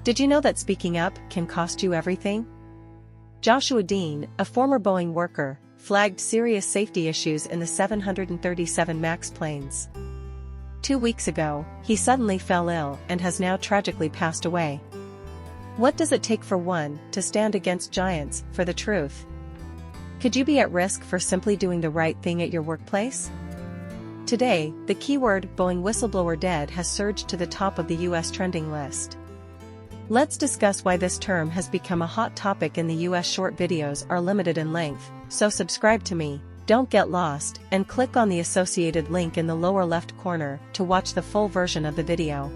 Did you know that speaking up can cost you everything? Joshua Dean, a former Boeing worker, flagged serious safety issues in the 737 MAX planes. 2 weeks ago, he suddenly fell ill and has now tragically passed away. What does it take for one to stand against giants for the truth? Could you be at risk for simply doing the right thing at your workplace? Today, the keyword Boeing whistleblower dead has surged to the top of the US trending list. Let's discuss why this term has become a hot topic in the US. Short videos are limited in length, so subscribe to me, don't get lost, and click on the associated link in the lower left corner to watch the full version of the video.